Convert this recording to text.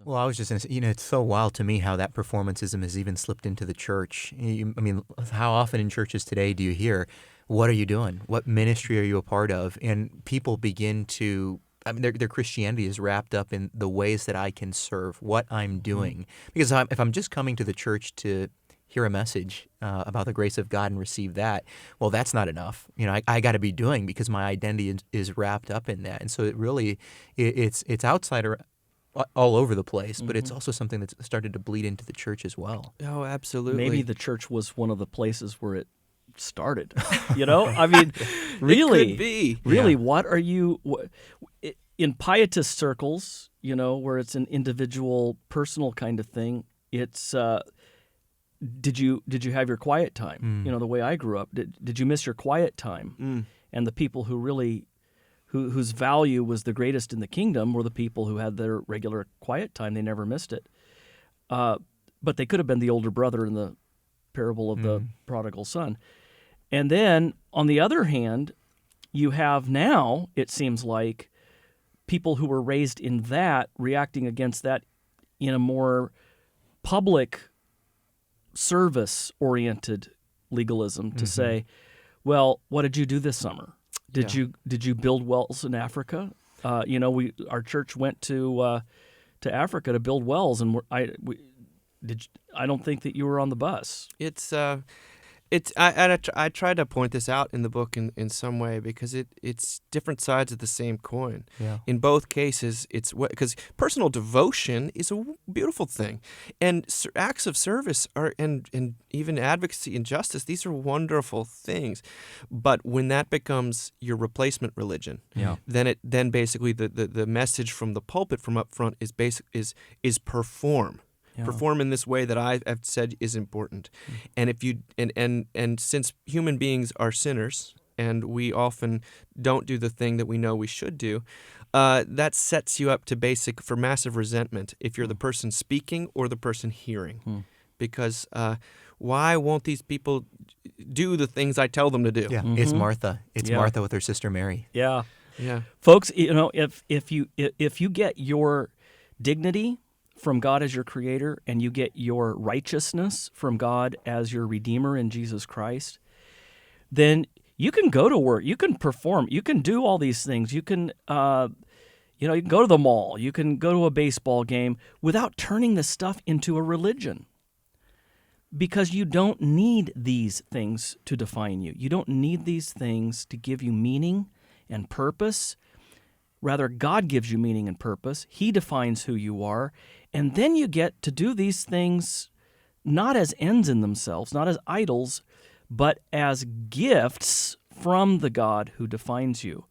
Well, I was just going to say, it's so wild to me how that performancism has even slipped into the church. I mean, how often in churches today do you hear, what are you doing? What ministry are you a part of? And people begin to, I mean, their Christianity is wrapped up in the ways that I can serve, what I'm doing. Because if I'm just coming to the church to hear a message about the grace of God and receive that, well, that's not enough. I got to be doing, because my identity is wrapped up in that. And so it's outside all over the place, but it's also something that's started to bleed into the church as well. Oh, absolutely. Maybe the church was one of the places where it started. I mean, really, it could be. Really, what are you in pietist circles? Where it's an individual, personal kind of thing. It's did you have your quiet time? The way I grew up, did you miss your quiet time? And the people who really whose value was the greatest in the kingdom were the people who had their regular quiet time. They never missed it. But they could have been the older brother in the parable of the prodigal son. And then, on the other hand, you have now, it seems like, people who were raised in that reacting against that in a more public, service-oriented legalism to say, well, what did you do this summer? Did you build wells in Africa? Our church went to Africa to build wells, and I don't think that you were on the bus. I try to point this out in the book in some way, because it's different sides of the same coin. Yeah. In both cases, because personal devotion is a beautiful thing, and acts of service are and even advocacy and justice. These are wonderful things, but when that becomes your replacement religion, then basically the message from the pulpit from up front is perform. Yeah. Perform in this way that I have said is important. And if you and since human beings are sinners and we often don't do the thing that we know we should do, that sets you up for massive resentment if you're the person speaking or the person hearing. Because why won't these people do the things I tell them to do? Yeah, it's Martha. It's Martha with her sister Mary. Yeah. Yeah. Folks, if you get your dignity from God as your creator, and you get your righteousness from God as your redeemer in Jesus Christ, then you can go to work, you can perform, you can do all these things. You can, you can go to the mall, you can go to a baseball game without turning this stuff into a religion. Because you don't need these things to define you. You don't need these things to give you meaning and purpose. Rather, God gives you meaning and purpose. He defines who you are. And then you get to do these things not as ends in themselves, not as idols, but as gifts from the God who defines you.